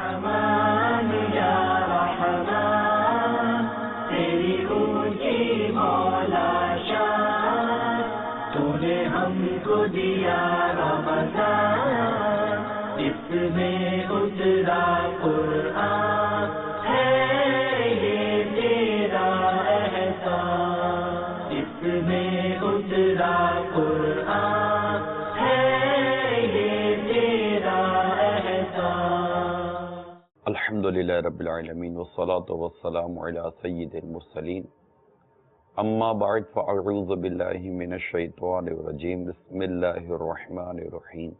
رحمان یا رحمان، تیری اونچی مولا شان، تو نے ہم کو دیا رمضان، اس میں اترا قرآن، ہے یہ تیرا احسان، اس میں اترا قرآن، ہے یہ تیرا احسان۔ الحمدللہ رب العالمین والصلاة والسلام علی سید المرسلین، اما بعد فاعوذ باللہ من الشیطان الرجیم، بسم اللہ الرحمن الرحیم۔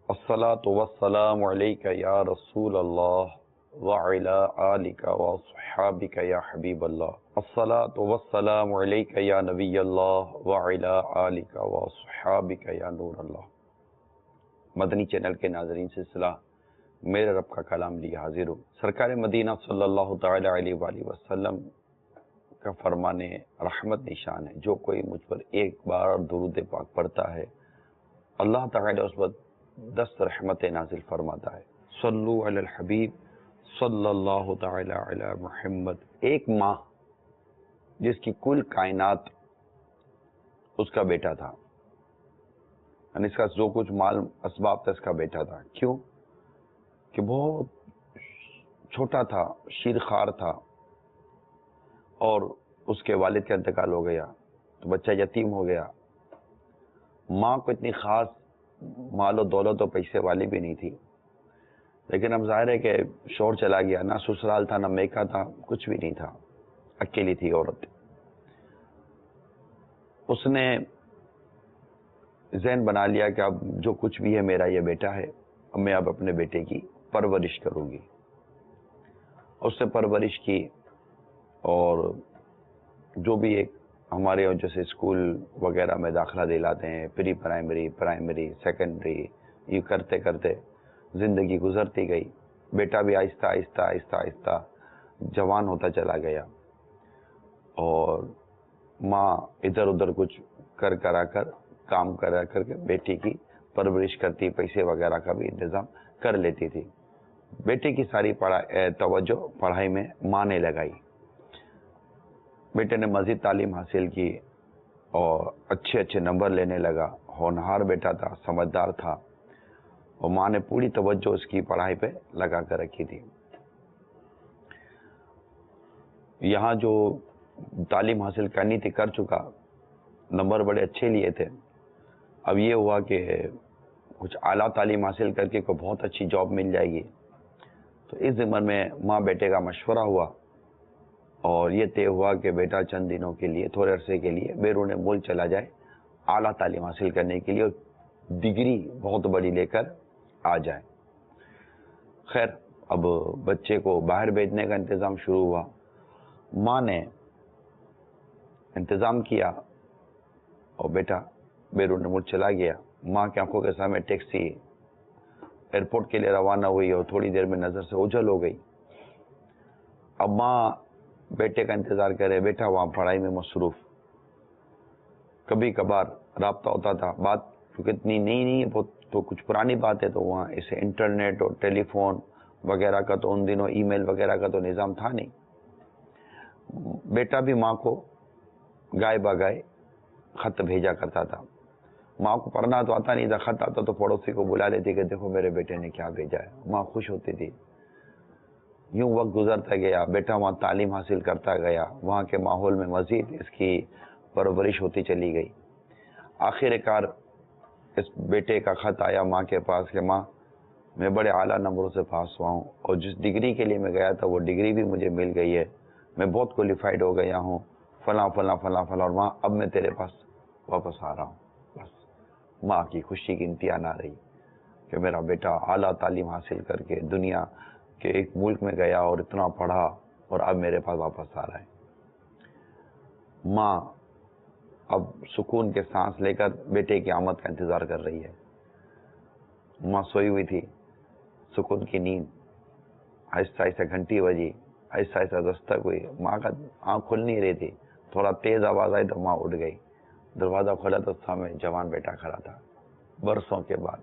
الصلاة والسلام علیک یا رسول اللہ وعلی آلک واصحابک یا حبیب اللہ، الصلاة والسلام علیک یا نبی اللہ وعلی آلک واصحابک یا نور اللہ۔ مدنی چینل کے ناظرین، سلسلہ میرے رب کا کلام لیے حاضر ہوں۔ سرکار مدینہ صلی اللہ تعالی علیہ وآلہ وسلم کا فرمان رحمت نشان ہے، جو کوئی مجھ پر ایک بار درود پاک پڑھتا ہے اللہ تعالی اس پر 10 رحمتیں نازل فرماتا ہے۔ صلو علی الحبیب صلی اللہ تعالی علی محمد۔ ایک ماں جس کی کل کائنات اس کا بیٹا تھا، یعنی اس کا جو کچھ مال اسباب تھا اس کا بیٹا تھا۔ کیوں کہ بہت چھوٹا تھا، شیرخوار تھا، اور اس کے والد کا انتقال ہو گیا تو بچہ یتیم ہو گیا۔ ماں کو اتنی خاص مال و دولت و پیسے والی بھی نہیں تھی، لیکن اب ظاہر ہے کہ شوہر چلا گیا، نہ سسرال تھا نہ میکا تھا، کچھ بھی نہیں تھا، اکیلی تھی عورت۔ اس نے ذہن بنا لیا کہ اب جو کچھ بھی ہے میرا یہ بیٹا ہے، اب میں اپنے بیٹے کی پرورش کروں گی۔ اس سے پرورش کی، اور جو بھی ایک ہمارے یہاں جیسے اسکول وغیرہ میں داخلہ دلاتے ہیں، پری پرائمری سیکنڈری، یہ کرتے کرتے زندگی گزرتی گئی۔ بیٹا بھی آہستہ آہستہ آہستہ آہستہ جوان ہوتا چلا گیا، اور ماں ادھر ادھر کچھ کام کرا کر کے بیٹی کی پرورش کرتی، پیسے وغیرہ کا بھی انتظام کر لیتی تھی۔ بیٹے کی ساری توجہ پڑھائی میں ماں نے لگائی۔ بیٹے نے مزید تعلیم حاصل کی اور اچھے نمبر لینے لگا، ہونہار بیٹا تھا، سمجھدار تھا، اور ماں نے پوری توجہ اس کی پڑھائی پہ لگا کر رکھی تھی۔ یہاں جو تعلیم حاصل کرنی تھی کر چکا، نمبر بڑے اچھے لیے تھے۔ اب یہ ہوا کہ کچھ اعلیٰ تعلیم حاصل کر کے کوئی بہت اچھی جاب مل جائے گی، تو اس ضمن میں ماں بیٹے کا مشورہ ہوا، اور یہ طے ہوا کہ بیٹا چند دنوں کے لیے، تھوڑے عرصے کے لیے بیرون ملک چلا جائے اعلیٰ تعلیم حاصل کرنے کے لیے، اور ڈگری بہت بڑی لے کر آ جائے۔ خیر، اب بچے کو باہر بھیجنے کا انتظام شروع ہوا۔ ماں نے انتظام کیا اور بیٹا بیرون ملک چلا گیا۔ ماں کی آنکھوں کے سامنے ٹیکسی ایئرپورٹ کے لیے روانہ ہوئی، اور تھوڑی دیر میں نظر سے اوجھل ہو گئی۔ اب ماں بیٹے کا انتظار کرے، بیٹا وہاں پڑھائی میں مصروف۔ کبھی کبھار رابطہ ہوتا تھا، بات کیونکہ اتنی نہیں ہے تو کچھ پرانی بات ہے، تو وہاں اسے انٹرنیٹ اور ٹیلی فون وغیرہ کا تو ان دنوں ای میل وغیرہ کا تو نظام تھا نہیں۔ بیٹا بھی ماں کو گائے بگائے خط بھیجا کرتا تھا۔ ماں کو پڑھنا تو آتا نہیں تھا، خط آتا تو پڑوسی کو بلا لیتی کہ دیکھو میرے بیٹے نے کیا بھیجا ہے، ماں خوش ہوتی تھی۔ یوں وقت گزرتا گیا، بیٹا وہاں تعلیم حاصل کرتا گیا، وہاں کے ماحول میں مزید اس کی پرورش ہوتی چلی گئی۔ آخر کار اس بیٹے کا خط آیا ماں کے پاس کہ ماں، میں بڑے اعلیٰ نمبروں سے پاس ہوا ہوں، اور جس ڈگری کے لیے میں گیا تھا وہ ڈگری بھی مجھے مل گئی ہے، میں بہت کوالیفائڈ ہو گیا ہوں، فلاں فلاں فلاں فلاں، اور ماں اب میں تیرے پاس واپس آ رہا ہوں۔ بس ماں کی خوشی کی انتہا نہ رہی کہ میرا بیٹا اعلیٰ تعلیم حاصل کر کے دنیا کے ایک ملک میں گیا اور اتنا پڑھا، اور اب میرے پاس واپس آ رہا ہے۔ ماں اب سکون کے سانس لے کر بیٹے کی آمد کا انتظار کر رہی ہے۔ ماں سوئی ہوئی تھی، سکون کی نیند، آہستہ آہستہ گھنٹی بجی، آہستہ آہستہ دستک ہوئی، ماں کا آنکھ کھل نہیں رہی تھی، تھوڑا تیز آواز آئی تو ماں اٹھ گئی۔ دروازہ کھولا تو سامنے جوان بیٹا کھڑا تھا، برسوں کے بعد،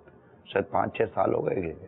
شاید 5-6 سال ہو گئے تھے۔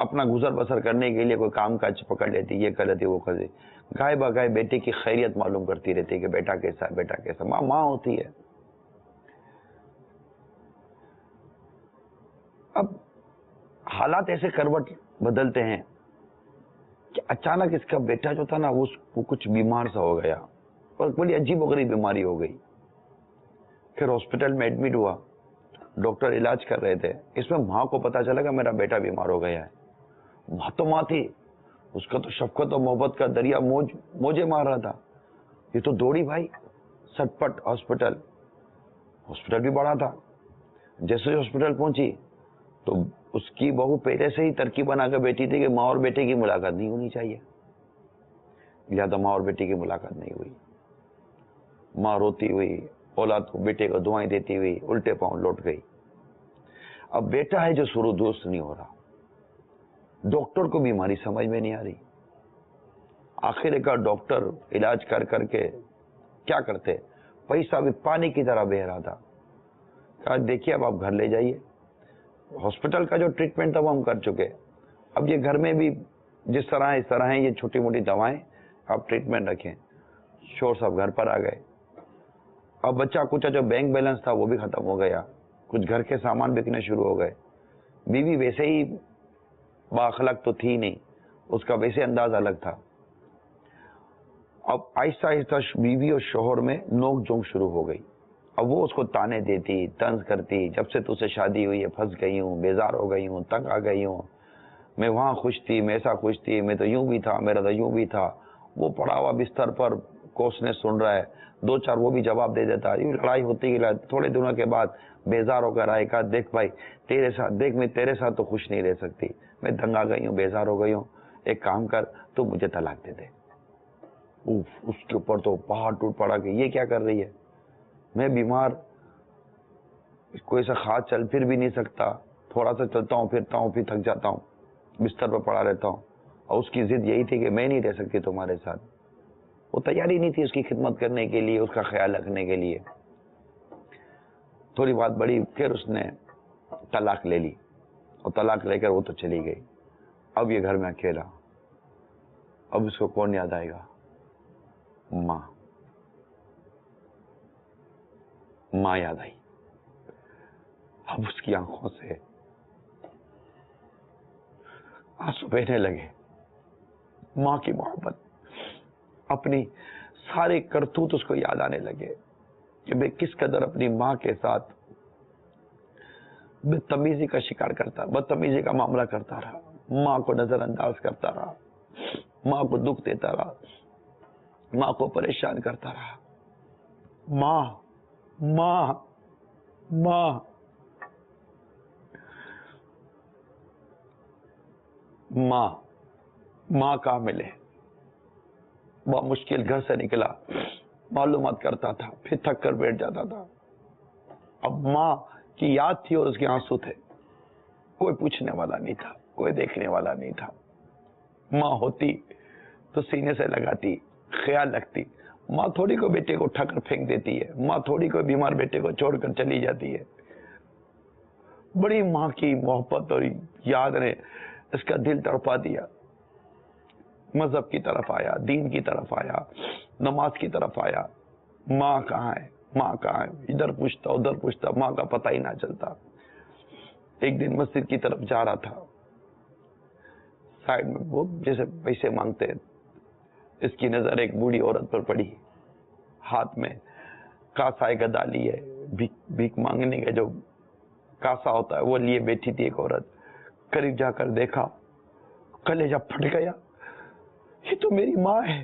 اپنا گزر بسر کرنے کے لیے کوئی کام کاج پکڑ لیتی، یہ کر لیتی وہ کر لیتی، گائے بگائے بیٹے کی خیریت معلوم کرتی رہتی کہ بیٹا کیسا ہے، بیٹا کیسا۔ ماں ہوتی ہے۔ اب حالات ایسے کروٹ بدلتے ہیں کہ اچانک اس کا بیٹا جو تھا نا وہ کچھ بیمار سا ہو گیا، اور بڑی عجیب و غریب بیماری ہو گئی۔ پھر ہاسپٹل میں ایڈمٹ ہوا، ڈاکٹر علاج کر رہے تھے، اس میں ماں کو پتا چلا کہ میرا بیٹا بیمار ہو گیا ہے۔ ماں تو ماں تھی، اس کا تو شفقت اور محبت کا دریا موجے مار رہا تھا، یہ تو دوڑی بھائی سٹ پٹ ہاسپٹل بھی بڑا تھا۔ جیسے ہاسپٹل پہنچی تو اس کی بہو پہلے سے ہی ترکیب بنا کے بیٹھی تھی کہ ماں اور بیٹے کی ملاقات نہیں ہونی چاہیے، لہذا ماں اور بیٹے کی ملاقات نہیں ہوئی۔ ماں روتی ہوئی اولاد کو، بیٹے کو دعائیں دیتی ہوئی الٹے پاؤں لوٹ گئی۔ اب بیٹا ہے جو شروع درست نہیں ہو رہا، ڈاکٹر کو بیماری سمجھ میں نہیں آ رہی، آخر کا ڈاکٹر علاج کر کر کے کیا کرتے، پیسہ بھی پانی کی طرح بہ رہا تھا۔ کہا دیکھیے اب آپ گھر لے جائیے، ہاسپٹل کا جو ٹریٹمنٹ تھا وہ ہم کر چکے، اب یہ گھر میں بھی جس طرح اس طرح ہیں یہ چھوٹی موٹی دوائیں آپ ٹریٹمنٹ رکھیں۔ شور صاحب گھر پر آ گئے۔ اب بچہ کچھ جو بینک بیلنس تھا وہ بھی ختم ہو گیا، کچھ گھر کے سامان بکنے شروع ہو گئے۔ بیوی ویسے ہی بااخلاق تو تھی نہیں، اس کا ویسے انداز الگ تھا۔ اب آہستہ آہستہ بیوی اور شوہر میں نوک جھونک شروع ہو گئی۔ اب وہ اس کو تانے دیتی، طنز کرتی، جب سے تجھ سے شادی ہوئی ہے پھنس گئی ہوں، بیزار ہو گئی ہوں، تنگ آ گئی ہوں، میں وہاں خوش تھی، میں ایسا خوش تھی، میں تو یوں بھی تھا، میرا تو یوں بھی تھا۔ وہ پڑا ہوا بستر پر کوسنے سن رہا ہے، دو چار وہ بھی جواب دے دیتا، یوں لڑائی ہوتی گئی۔ تھوڑے دنوں کے بعد بیزار ہو کر آئے، کہا دیکھ بھائی تیرے ساتھ، دیکھ میں تیرے ساتھ تو خوش نہیں رہ سکتی، میں تنگ آ گئی ہوں، بیزار ہو گئی ہوں، ایک کام کر تو مجھے طلاق دے دے۔ اس کے اوپر تو پہاڑ ٹوٹ پڑا کہ یہ کیا کر رہی ہے، میں بیمار، کوئی سا خاص چل پھر بھی نہیں سکتا، تھوڑا سا چلتا ہوں پھرتا ہوں پھر تھک جاتا ہوں، بستر پر پڑا رہتا ہوں، اور اس کی ضد یہی تھی کہ میں نہیں رہ سکتی تمہارے ساتھ۔ وہ تیاری نہیں تھی اس کی خدمت کرنے کے لیے، اس کا خیال رکھنے کے لیے۔ تھوڑی بات بڑی، پھر اس نے طلاق لے لی، اور طلاق لے کر وہ تو چلی گئی۔ اب یہ گھر میں اکیلا، اب اس کو کون یاد آئے گا؟ ماں یاد آئی۔ اب اس کی آنکھوں سے آنسو بہنے لگے، ماں کی محبت، اپنی سارے کرتوت اس کو یاد آنے لگے کہ میں کس قدر اپنی ماں کے ساتھ بدتمیزی کا شکار کرتا، بدتمیزی کا معاملہ کرتا رہا، ماں کو نظر انداز کرتا رہا، ماں کو دکھ دیتا رہا، ماں کو پریشان کرتا رہا۔ ماں ماں ماں ماں ماں کہاں ملے؟ بہت مشکل گھر سے نکلا، معلومات کرتا تھا، پھر تھک کر بیٹھ جاتا تھا۔ اب ماں کی یاد تھی اور اس کے آنسو تھے، کوئی پوچھنے والا نہیں تھا، کوئی دیکھنے والا نہیں تھا۔ ماں ہوتی تو سینے سے لگاتی، خیال رکھتی۔ ماں تھوڑی کو بیٹے کو اٹھا کر پھینک دیتی ہے، ماں تھوڑی کو بیمار بیٹے کو چھوڑ کر چلی جاتی ہے۔ بڑی ماں کی محبت اور یاد نے اس کا دل تڑپا دیا۔ مذہب کی طرف آیا، دین کی طرف آیا، نماز کی طرف آیا۔ ماں کہاں ہے، ماں کہاں ہے، ادھر پوچھتا ادھر پوچھتا، ماں کا پتہ ہی نہ چلتا۔ ایک دن مسجد کی طرف جا رہا تھا، سائڈ میں وہ جیسے پیسے مانگتے، اس کی نظر ایک بوڑھی عورت پر پڑی، ہاتھ میں کاسا گدا لیے، بھیک مانگنے کا جو کاسا ہوتا ہے وہ لیے بیٹھی تھی ایک عورت۔ قریب جا کر دیکھا، کلیجہ پھٹ گیا، یہ تو میری ماں ہے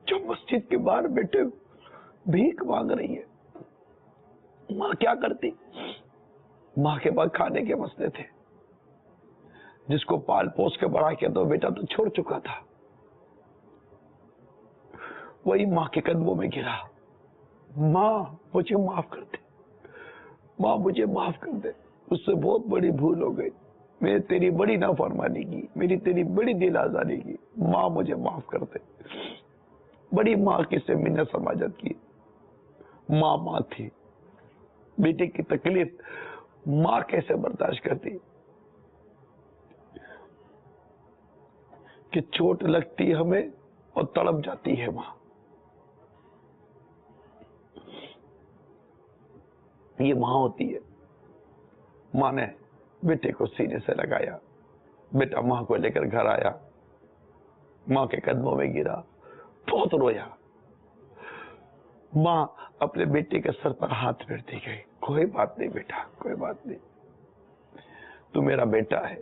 جو مسجد کے باہر بیٹھے بھیک مانگ رہی ہے۔ ماں کیا کرتی؟ ماں کے پاس کھانے کے مسئلے تھے، جس کو پال پوس کے بڑا کیا تو بیٹا تو چھوڑ چکا تھا، وہی ماں کے قدموں میں گرا۔ ماں مجھے معاف کر دے، ماں مجھے معاف کر دے، اس سے بہت بڑی بھول ہو گئی، میں تیری بڑی نافرمانی کی، میری تیری بڑی دل آزاری کی، ماں مجھے معاف کر دے۔ بڑی ماں کی سے منت سماجت کی، ماں ماں تھی، بیٹے کی تکلیف ماں کیسے برداشت کرتی؟ کہ چوٹ لگتی ہمیں اور تڑپ جاتی ہے ماں. یہ ماں ہوتی ہے. ماں نے بیٹے کو سینے سے لگایا, بیٹا ماں کو لے کر گھر آیا, ماں کے قدموں میں گرا, بہت رویا. ماں اپنے بیٹے کے سر پر ہاتھ پھیرتی گئی, کوئی بات نہیں بیٹا, کوئی بات نہیں, تو میرا بیٹا ہے,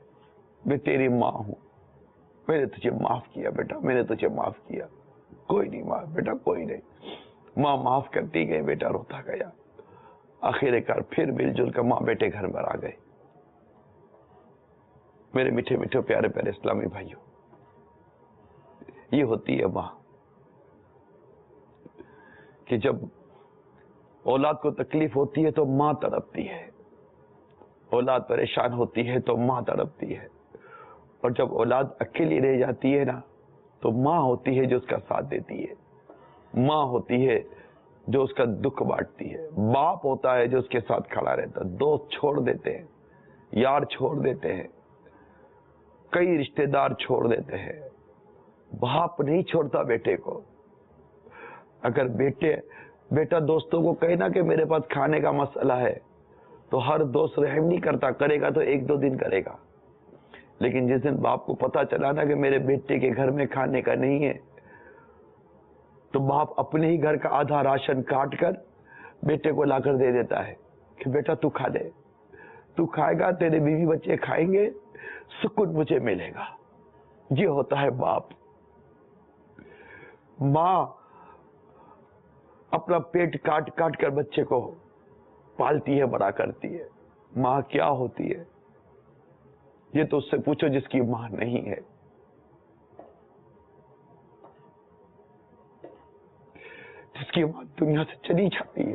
میں تیری ماں ہوں, میں نے تجھے معاف کیا بیٹا, میں نے تجھے معاف کیا, کوئی نہیں ماں, بیٹا کوئی نہیں. ماں معاف کرتی گئی, بیٹا روتا گیا. آخر کار پھر مل جل کر ماں بیٹے گھر میں آ گئے. میرے میٹھے میٹھے پیارے پیارے اسلامی بھائیوں, یہ ہوتی ہے ماں کہ جب اولاد کو تکلیف ہوتی ہے تو ماں تڑپتی ہے, اولاد پریشان ہوتی ہے تو ماں تڑپتی ہے, اور جب اولاد اکیلی رہ جاتی ہے نا تو ماں ہوتی ہے جو اس کا ساتھ دیتی ہے, ماں ہوتی ہے جو اس کا دکھ بانٹتی ہے, باپ ہوتا ہے جو اس کے ساتھ کھڑا رہتا ہے. دوست چھوڑ دیتے ہیں, یار چھوڑ دیتے ہیں, کئی رشتہ دار چھوڑ دیتے ہیں, باپ نہیں چھوڑتا بیٹے کو. اگر بیٹا دوستوں کو کہے نا کہ میرے پاس کھانے کا مسئلہ ہے, تو ہر دوست رحم نہیں کرتا, کرے گا تو 1-2 دن کرے گا. لیکن جس دن باپ کو پتا چلا نا کہ میرے بیٹے کے گھر میں کھانے کا نہیں ہے, تو باپ اپنے ہی گھر کا آدھا راشن کاٹ کر بیٹے کو لا کر دے دیتا ہے کہ بیٹا تو کھا لے, تو کھائے گا, تیرے بیوی بچے کھائیں گے, سکون مجھے ملے گا. یہ ہوتا ہے باپ. ماں اپنا پیٹ کاٹ کاٹ کر بچے کو پالتی ہے, بڑا کرتی ہے. ماں کیا ہوتی ہے یہ تو اس سے پوچھو جس کی ماں نہیں ہے. جس کی ماں دنیا سے چلی جاتی ہے,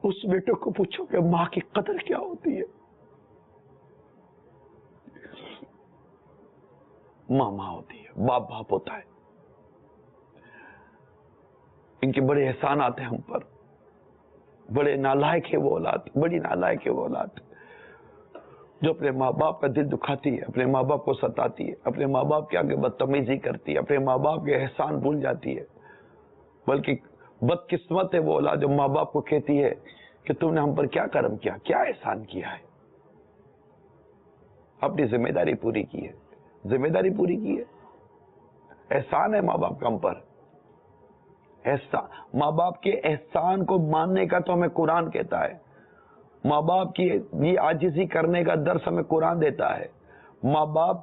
اس بیٹے کو پوچھو کہ ماں کی قدر کیا ہوتی ہے. ماں ماں ہوتی ہے, باپ باپ ہوتا ہے. ان کے بڑے احسانات ہیں ہم پر, بڑے نالائق ہے وہ اولاد, بڑی نالائق ہے وہ اولاد جو اپنے ماں باپ کا دل دکھاتی ہے, اپنے ماں باپ کو ستاتی ہے, اپنے ماں باپ کے آگے بدتمیزی کرتی ہے, اپنے ماں باپ کے احسان بھول جاتی ہے. بلکہ بدقسمت ہے وہ اولاد جو ماں باپ کو کہتی ہے کہ تم نے ہم پر کیا کرم کیا, کیا احسان کیا ہے. اپنی ذمہ داری پوری کی ہے, ذمہ داری پوری کی ہے. احسان ہے ماں باپ کا ہم پر. احسان, ماں باپ کے احسان کو ماننے کا تو ہمیں قرآن کہتا ہے. ماں باپ کی یہ عاجزی کرنے کا درس ہمیں قرآن دیتا ہے. ماں باپ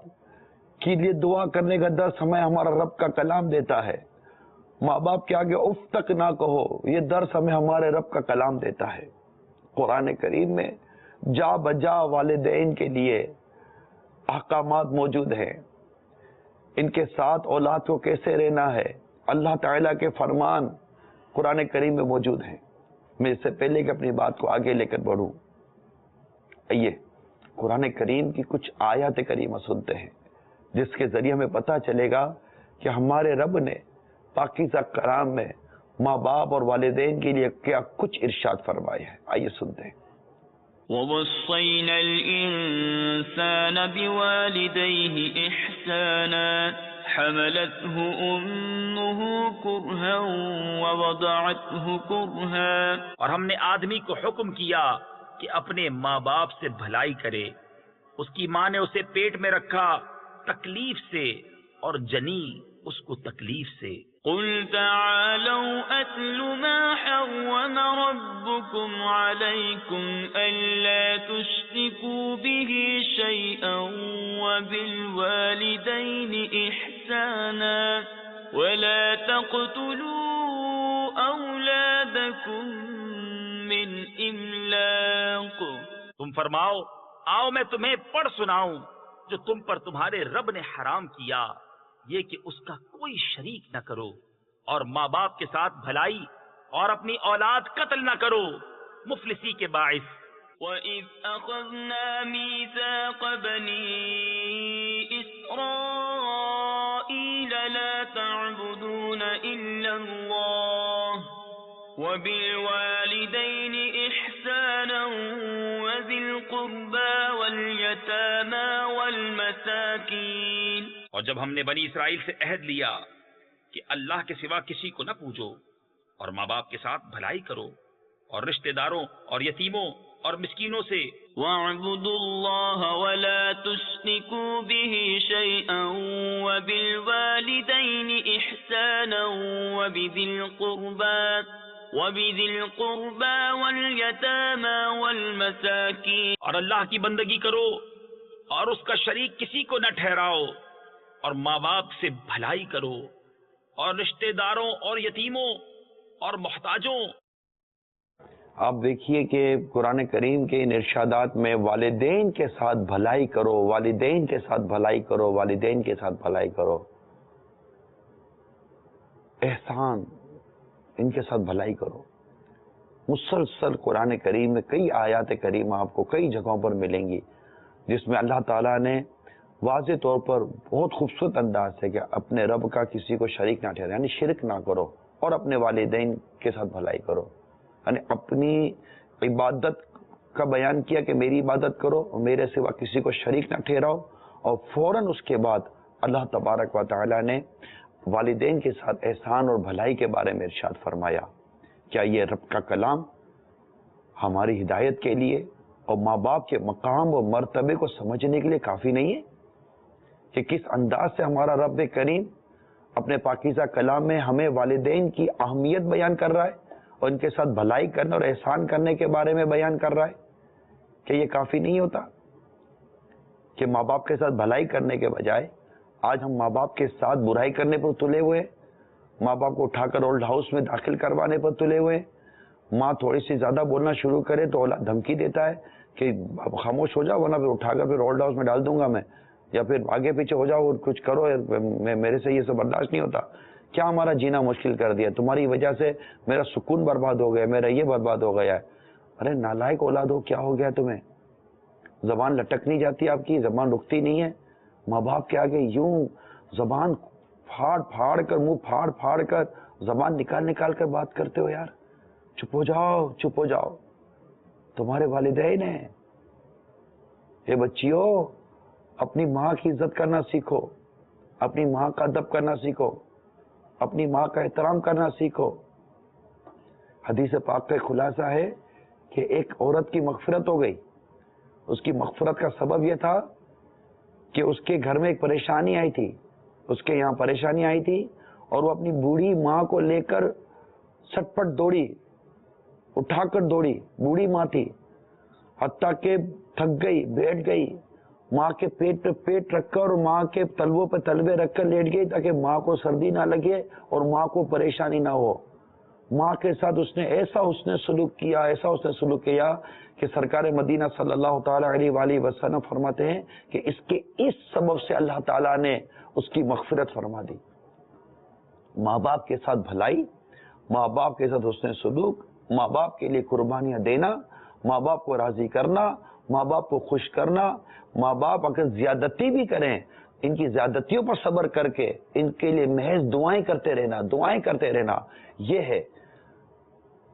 کے لیے دعا کرنے کا درس ہمیں ہمارا رب کا کلام دیتا ہے. ماں باپ کے آگے اف تک نہ کہو, یہ درس ہمیں ہمارے رب کا کلام دیتا ہے. قرآن کریم میں جا بجا والدین کے لیے احکامات موجود ہیں. ان کے ساتھ اولاد کو کیسے رہنا ہے, اللہ تعالیٰ کے فرمان قرآن کریم میں موجود ہیں. میں اس سے پہلے کہ اپنی بات کو آگے لے کر بڑھوں, آئیے قرآن کریم کی کچھ آیات کریمہ سنتے ہیں جس کے ذریعے ہمیں پتہ چلے گا کہ ہمارے رب نے پاکیزہ کلام میں ماں باپ اور والدین کے لیے کیا کچھ ارشاد فرمایا ہے. آئیے سنتے ہیں. وَوَصَّيْنَا الْإِنسَانَ بِوَالِدَيْهِ إِحْسَانًا حَمَلَتْهُ أُمُّهُ كُرْهًا وَوَضَعَتْهُ كُرْهًا. اور ہم نے آدمی کو حکم کیا کہ اپنے ماں باپ سے بھلائی کرے. اس کی ماں نے اسے پیٹ میں رکھا تکلیف سے, اور جنی اس کو تکلیف سے. قُلْ تَعَالَوْا أَتْلُ مَا حَرَّمَ رَبُّكُمْ عَلَيْكُمْ أَلَّا تُشْرِكُوا بِهِ شَيْئًا وَبِالْوَالِدَيْنِ إِحْسَانًا وَلَا تَقْتُلُوا أَوْلَادَكُمْ مِنْ إِمْلَاقٍ. تم فرماؤ, آؤ میں تمہیں پڑھ سناؤں جو تم پر تمہارے رب نے حرام کیا, یہ کہ اس کا کوئی شریک نہ کرو, اور ماں باپ کے ساتھ بھلائی, اور اپنی اولاد قتل نہ کرو مفلسی کے باعث. وَإِذْ أَخَذْنَا مِيثَاقَ بَنِي إِسْرَائِيلَ لَا تَعْبُدُونَ إِلَّا اللَّهَ وَبِالْوَالِدَيْنِ إِحْسَانًا وَذِي الْقُرْبَى وَالْيَتَامَى وَالْمَسَاكِينِ. اور جب ہم نے بنی اسرائیل سے عہد لیا کہ اللہ کے سوا کسی کو نہ پوجو اور ماں باپ کے ساتھ بھلائی کرو اور رشتہ داروں اور یتیموں اور مسکینوں سے وَاعْبُدُوا اللَّهَ وَلَا تُشْرِكُوا بِهِ شَيْئًا وَبِالْوَالِدَيْنِ إِحْسَانًا وَبِذِي الْقُرْبَى وَالْيَتَامَى وَالْمَسَاكِينِ، اور اللہ کی بندگی کرو اور اس کا شریک کسی کو نہ ٹھہراؤ اور ماں باپ سے بھلائی کرو اور رشتہ داروں اور یتیموں اور محتاجوں۔ آپ دیکھیے کہ قرآن کریم کے ان ارشادات میں والدین کے ساتھ بھلائی کرو، والدین کے ساتھ بھلائی کرو، والدین کے ساتھ بھلائی کرو، احسان، ان کے ساتھ بھلائی کرو۔ مسلسل قرآن کریم میں کئی آیات کریمہ آپ کو کئی جگہوں پر ملیں گی جس میں اللہ تعالیٰ نے واضح طور پر بہت خوبصورت انداز سے کہ اپنے رب کا کسی کو شریک نہ ٹھہرے، یعنی شرک نہ کرو، اور اپنے والدین کے ساتھ بھلائی کرو، یعنی اپنی عبادت کا بیان کیا کہ میری عبادت کرو، میرے سوا کسی کو شریک نہ ٹھہراؤ، اور فوراً اس کے بعد اللہ تبارک و تعالیٰ نے والدین کے ساتھ احسان اور بھلائی کے بارے میں ارشاد فرمایا۔ کیا یہ رب کا کلام ہماری ہدایت کے لیے اور ماں باپ کے مقام اور مرتبے کو سمجھنے کے لیے کافی نہیں ہے کہ کس انداز سے ہمارا رب کریم اپنے پاکیزہ کلام میں ہمیں والدین کی اہمیت بیان کر رہا ہے اور ان کے ساتھ بھلائی کرنے اور احسان کرنے کے بارے میں بیان کر رہا ہے؟ کہ یہ کافی نہیں ہوتا کہ ماں باپ کے ساتھ بھلائی کرنے کے بجائے آج ہم ماں باپ کے ساتھ برائی کرنے پر تلے ہوئے ہیں، ماں باپ کو اٹھا کر اولڈ ہاؤس میں داخل کروانے پر تلے ہوئے ہیں، ماں تھوڑی سی زیادہ بولنا شروع کرے تو اولاد دھمکی دیتا ہے کہ خاموش ہو جاؤ ورنہ پھر اٹھا کر پھر اولڈ ہاؤس میں ڈال دوں گا میں، یا پھر آگے پیچھے ہو جاؤ اور کچھ کرو، میرے سے یہ سب برداشت نہیں ہوتا۔ کیا ہمارا جینا مشکل کر دیا، تمہاری وجہ سے میرا سکون برباد ہو گیا، میرا یہ برباد ہو گیا ہے۔ ارے نالائق اولاد ہو، کیا ہو گیا تمہیں؟ زبان لٹک نہیں جاتی آپ کی، زبان رکتی نہیں ہے؟ ماں باپ کے آگے یوں زبان پھاڑ پھاڑ کر، منہ پھاڑ پھاڑ کر، زبان نکال نکال کر بات کرتے ہو یار۔ چپ ہو جاؤ، چپ ہو جاؤ، تمہارے والدین ہیں۔ اے بچیوں، اپنی ماں کی عزت کرنا سیکھو، اپنی ماں کا ادب کرنا سیکھو، اپنی ماں کا احترام کرنا سیکھو۔ حدیث پاک کا خلاصہ ہے کہ ایک عورت کی مغفرت ہو گئی، اس کی مغفرت کا سبب یہ تھا کہ اس کے گھر میں ایک پریشانی آئی تھی، اس کے یہاں پریشانی آئی تھی اور وہ اپنی بوڑھی ماں کو لے کر سٹ پٹ دوڑی، اٹھا کر دوڑی، بوڑھی ماں تھی، حتیٰ کہ تھک گئی، بیٹھ گئی، ماں کے پیٹ پہ پیٹ رکھ کر اور ماں کے تلووں پہ تلوے رکھ کر لیٹ گئی تاکہ ماں کو سردی نہ لگے اور ماں کو پریشانی نہ ہو۔ ماں کے ساتھ اس نے ایسا سلوک کیا کہ سرکار مدینہ صلی اللہ تعالی علیہ وآلہ وسلم فرماتے ہیں کہ اس سبب سے اللہ تعالیٰ نے اس کی مغفرت فرما دی۔ ماں باپ کے ساتھ بھلائی، ماں باپ کے ساتھ حسن سلوک، ماں باپ کے لیے قربانیاں دینا، ماں باپ کو راضی کرنا، ماں باپ کو خوش کرنا، ماں باپ اگر زیادتی بھی کریں ان کی زیادتیوں پر صبر کر کے ان کے لیے محض دعائیں کرتے رہنا، یہ ہے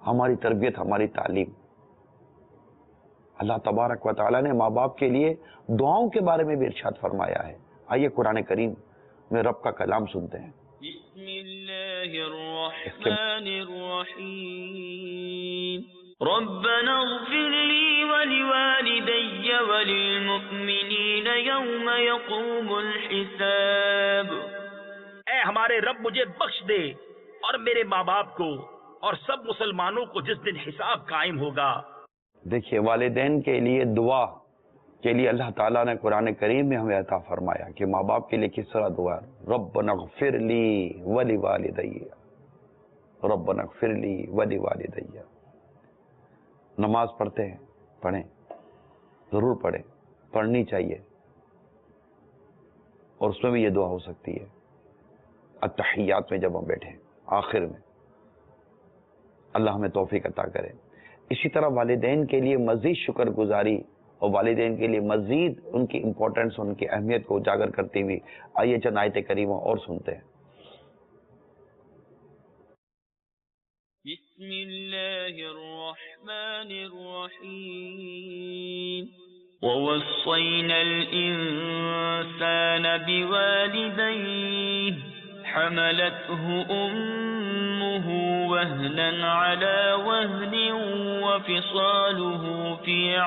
ہماری تربیت، ہماری تعلیم۔ اللہ تبارک و تعالیٰ نے ماں باپ کے لیے دعاؤں کے بارے میں بھی ارشاد فرمایا ہے۔ آئیے قرآن کریم میں رب کا کلام سنتے ہیں۔ بسم اللہ الرحمن الرحیم ربنا اغفر لی ولوالدی وللمؤمنین یوم یقوم الحساب۔ اے ہمارے رب مجھے بخش دے اور میرے ماں باپ کو اور سب مسلمانوں کو جس دن حساب قائم ہوگا۔ دیکھیے والدین کے لیے دعا کے لیے اللہ تعالیٰ نے قرآن کریم میں ہمیں عطا فرمایا کہ ماں باپ کے لیے کس طرح دعا، ربنا اغفر لی ولوالدی، ربنا اغفر لی ولوالدی۔ نماز پڑھتے ہیں، پڑھیں، ضرور پڑھیں، پڑھنی چاہیے، اور اس میں بھی یہ دعا ہو سکتی ہے التحیات میں جب ہم بیٹھیں آخر میں۔ اللہ ہمیں توفیق عطا کرے۔ اسی طرح والدین کے لیے مزید شکر گزاری اور والدین کے لیے مزید ان کی امپورٹنس، ان کی اہمیت کو اجاگر کرتی ہوئی آئیے چند آیت کریمہ اور سنتے ہیں۔ بسم اللہ الرحمن الرحیم ووصينا الإنسان بوالديه حملته أمه وهنا على وهن وفصاله في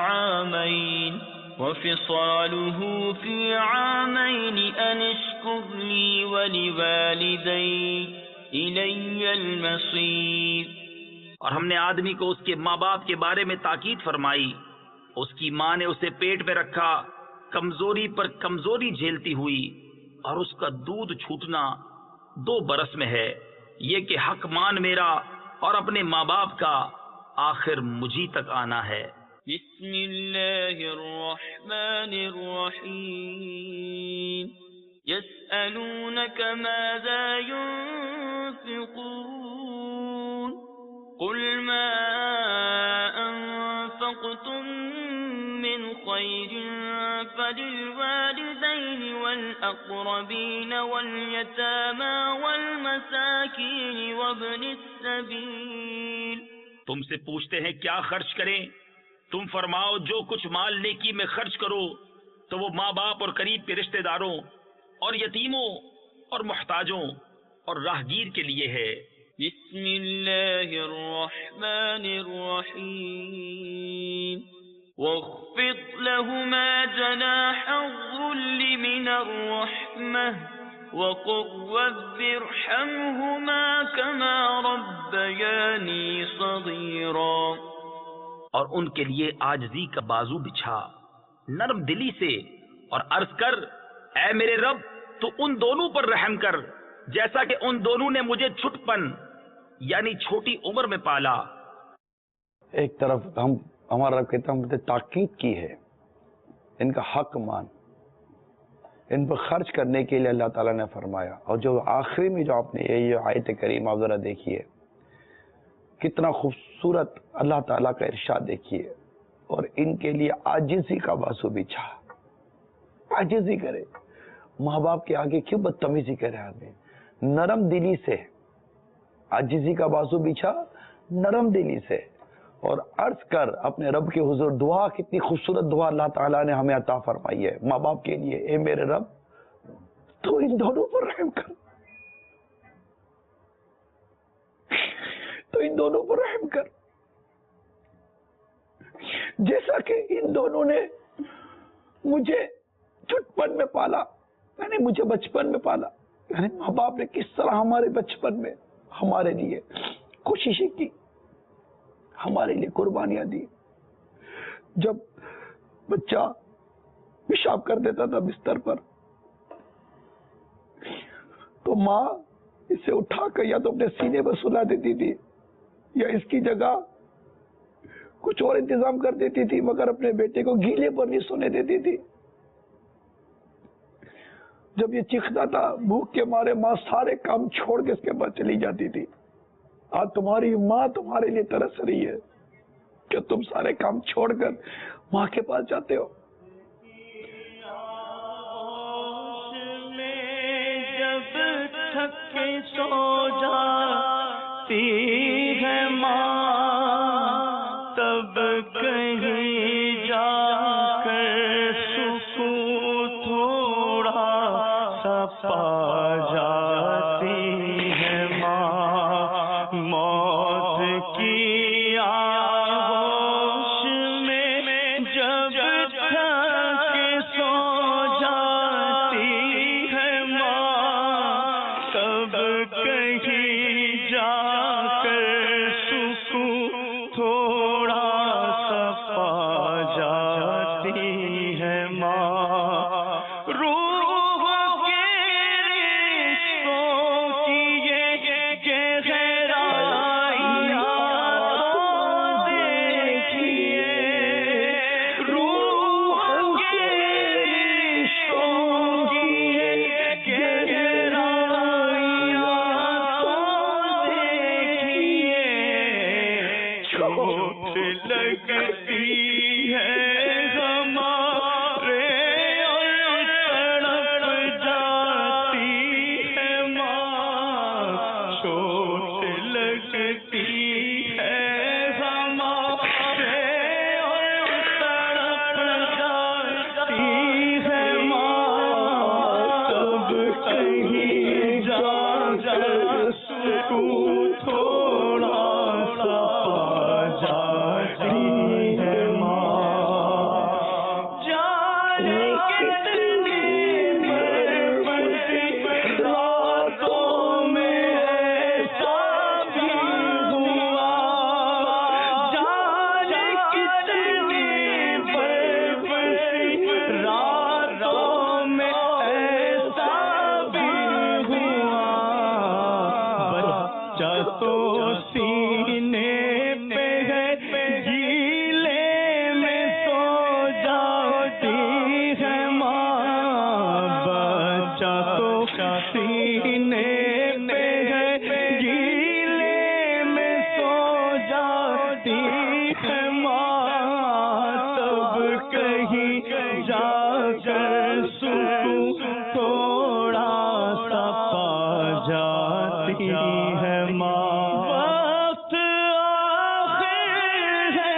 عامين أن اشكر لي ولوالديك إلي المصير. اور ہم نے آدمی کو اس کے ماں باپ کے بارے میں تاکید فرمائی. اس کی ماں نے اسے پیٹ میں رکھا کمزوری پر کمزوری جھیلتی ہوئی، اور اس کا دودھ چھوٹنا 2 برس میں ہے. یہ کہ حق مان میرا اور اپنے ماں باپ کا، آخر مجھی تک آنا ہے. بسم اللہ الرحمن الرحیم. يسألونك ماذا ينفقون قل ما أنفقتم من خير فللوالدين والأقربين واليتامى والمساكين وابن السبيل. تم سے پوچھتے ہیں کیا خرچ کریں؟ تم فرماؤ جو کچھ مال نیکی میں خرچ کرو تو وہ ماں باپ اور قریب کے رشتہ داروں اور یتیموں اور محتاجوں اور راہگیر کے لیے ہے. بسم اللہ الرحمن الرحیم. واخفض لهما جناح الذل من الرحمة وقل رب ارحمهما كما ربياني صغيرا. اور ان کے لیے عاجزی کا بازو بچھا نرم دلی سے، اور عرض کر اے میرے رب تو ان دونوں پر رحم کر جیسا کہ ان دونوں نے مجھے چھٹپن یعنی چھوٹی عمر میں پالا. ایک طرف ہمارا رب کہتا ہم نے تاکید کی ہے، ان کا حق مان، ان پر خرچ کرنے کے لیے اللہ تعالیٰ نے فرمایا. اور جو آخری میں جو آپ نے یہ آیت کریم آپ ذرا دیکھیے، کتنا خوبصورت اللہ تعالیٰ کا ارشاد دیکھیے. اور ان کے لیے عاجزی کا بازو بچھا. عاجزی کرے، ماں باپ کے آگے کیوں بدتمیزی کرے آدمی؟ نرم دلی سے عاجزی کا بازو بچھا، نرم دلی سے، اور عرض کر اپنے رب کے حضور. دعا کتنی خوبصورت دعا اللہ تعالیٰ نے ہمیں عطا فرمائی ہے ماں باپ کے لیے. اے میرے رب تو ان دونوں پر رحم کر، تو ان دونوں پر رحم کر، جیسا کہ ان دونوں نے مجھے چھٹپن میں پالا، یعنی مجھے بچپن میں پالا. یعنی ماں باپ نے کس طرح ہمارے بچپن میں ہمارے لیے کوششیں کی، ہمارے لیے قربانیاں دی. جب بچہ پیشاب کر دیتا تھا بستر پر تو ماں اسے اٹھا کر یا تو اپنے سینے پر سلا دیتی تھی یا اس کی جگہ کچھ اور انتظام کر دیتی تھی، مگر اپنے بیٹے کو گیلے پر نہیں سونے دیتی تھی. جب یہ چیختا تھا بھوک کے مارے، ماں سارے کام چھوڑ کے اس کے پاس چلی جاتی تھی. آج تمہاری ماں تمہارے لیے ترس رہی ہے کہ تم سارے کام چھوڑ کر ماں کے پاس جاتے ہو. جب تھک کے سو جاتی ہے ماں، تب کہیں جا کر سکون تھوڑا سا پا جاتی ہے ماں. موت کی آغوش میں جب تھک کے سو جاتی ہے ماں، تب کہیں جا کر سکون تھوڑا سا پا جاتی ہے ماں. روح کے رشتوں کی یہ گہرائیاں تو دیکھیے، روح کے رشتوں کی یہ گہرائیاں تو دیکھیے. چوٹ لگتی ہے ہمارے اور تڑپ جاتی ہے ماں. چوٹ لگتی ہے ہمارے اور تڑپ کر سکون تھوڑا سا پا جاتی ہے ماں، جانے کتنی بربادی راتوں میں ایسا بھی ہوا، جانے کتنی بربادی راتوں میں ایسا بھی ہوا، بچہ تو سینے پہ ہے جیلے میں سو جاتی ہے ماں، بچہ تو سینے پہ ہے جیلے میں سو جاتی ہے ماں، تب کہیں جا کر سکون تھوڑا سا پا جاتی ہے ماں، وقت آخر ہے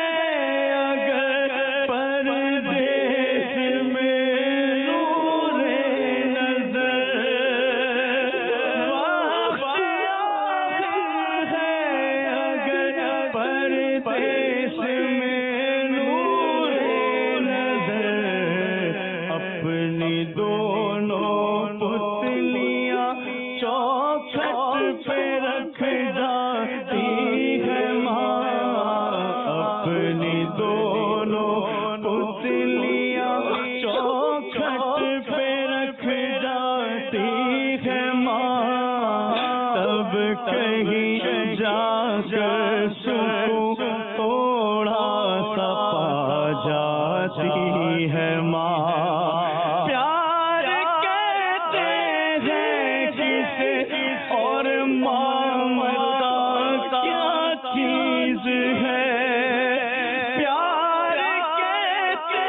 اگر پردیس میں نور نظر، وقت آخر ہے اگر پردیس میں نور نظر، اپنی دونوں پتلیاں چوکھٹ پہ رکھ جاتی ہے ماں، اپنی دونوں پتلیاں چوکھٹ پہ رکھ جاتی ہے ماں، تب کہیں جا کر سکون تھوڑا سا پا جاتی ہے ماں، پیار کہتے ہیں کسے اور ممتا کیا چیز ہے، پیار کہتے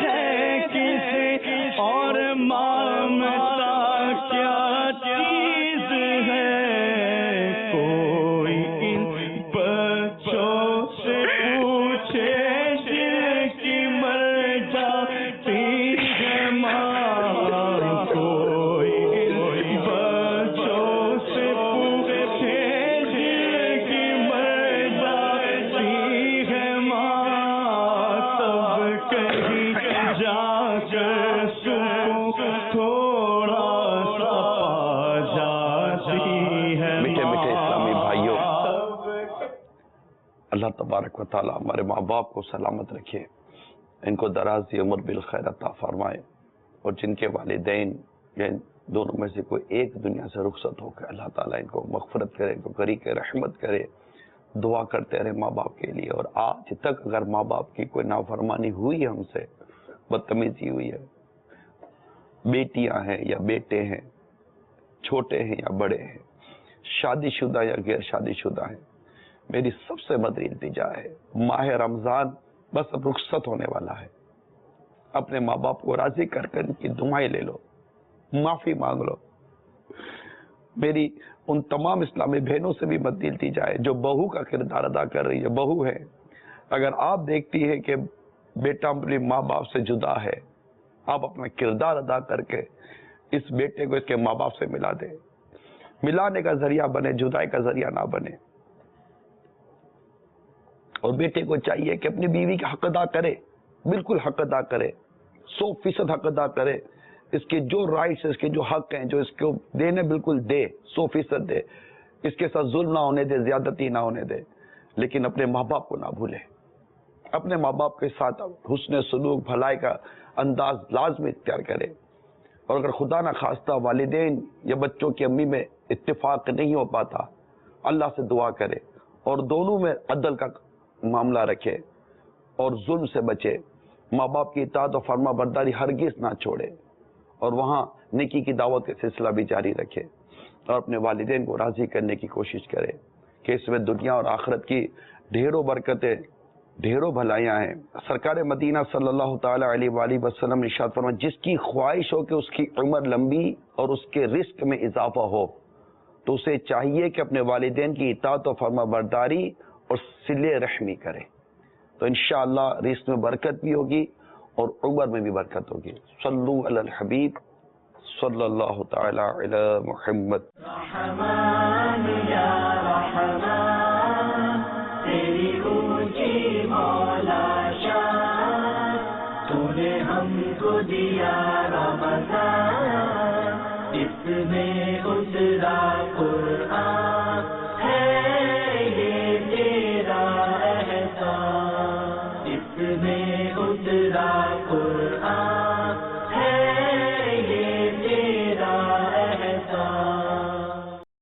ہیں کسے اور ممتا کیا چیز ہے، کوئی ان بچوں سے پوچھے دل کی مر جاتی ہے ماں، کوئی ان بچوں سے پوچھے دل کی مر جاتی ہے ماں، تب کہیں جا کر سکون تھوڑا سا پا جاتی ہے میٹھے میٹھے اسلامی بھائیوں، ماں۔ اللہ تبارک و تعالیٰ ہمارے ماں باپ کو سلامت رکھے، ان کو دراز عمر بالخیر عطا فرمائے، اور جن کے والدین یا ان دونوں میں سے کوئی ایک دنیا سے رخصت ہو کے اللہ تعالیٰ ان کو مغفرت کرے، ان کو غریق رحمت کرے، دعا کرتے رہے ماں باپ کے لیے۔ اور آج تک اگر ماں باپ کی کوئی نافرمانی ہوئی ہے، ہم سے بدتمیزی ہوئی ہے، بیٹیاں ہیں یا بیٹے ہیں، چھوٹے ہیں یا بڑے ہیں، شادی شدہ یا غیر شادی شدہ ہیں، میری سب سے مدری التجا ہے، ماہ رمضان بس اب رخصت ہونے والا ہے، اپنے ماں باپ کو راضی کر کر ان کی دعائیں لے لو، معافی مانگ لو۔ میری ان تمام اسلامی بہنوں سے بھی مدری التجا ہے جو بہو کا کردار ادا کر رہی ہے، بہو ہے، اگر آپ دیکھتی ہے کہ بیٹا اپنے ماں باپ سے جدا ہے، آپ اپنا کردار ادا کر کے اس بیٹے کو اس کے ماں باپ سے ملا دیں، ملانے کا ذریعہ بنے، جدائی کا ذریعہ نہ بنے۔ اور بیٹے کو چاہیے کہ اپنی بیوی کا حق ادا کرے، بالکل حق ادا کرے، 100% حق ادا کرے، اس کے جو رائٹس اس کے جو حق ہیں جو اس کو دینے بالکل دے، 100% دے، اس کے ساتھ ظلم نہ ہونے دے، زیادتی نہ ہونے دے، لیکن اپنے ماں باپ کو نہ بھولے، اپنے ماں باپ کے ساتھ حسن سلوک بھلائی کا انداز لازمی اختیار کرے۔ اور اگر خدا نہ خواستہ والدین یا بچوں کی امی میں اتفاق نہیں ہو پاتا، اللہ سے دعا کرے اور دونوں میں عدل کا معاملہ رکھے اور ظلم سے بچے، ماں باپ کی اطاعت و فرما برداری ہرگز نہ چھوڑے، اور وہاں نیکی کی دعوت کا سلسلہ بھی جاری رکھے، اور اپنے والدین کو راضی کرنے کی کوشش کرے کہ اس میں دنیا اور آخرت کی ڈھیروں برکتیں، ڈھیروں بھلائیاں ہیں۔ سرکار مدینہ صلی اللہ تعالی علیہ وآلہ وسلم ارشاد فرمایا، جس کی خواہش ہو کہ اس کی عمر لمبی اور اس کے رزق میں اضافہ ہو تو اسے چاہیے کہ اپنے والدین کی اطاعت و فرما برداری اور صلہ رحمی کرے، تو انشاءاللہ رزق میں برکت بھی ہوگی اور عمر میں بھی برکت ہوگی۔ صلو علی الحبیب صلی اللہ تعالی علی محمد. رحمان یا رحمان تیری اونچی مولا شان تو نے ہم کو دیا رمضان اس میں اترا قرآن ہے یہ تیرا احسان اس میں اترا قرآن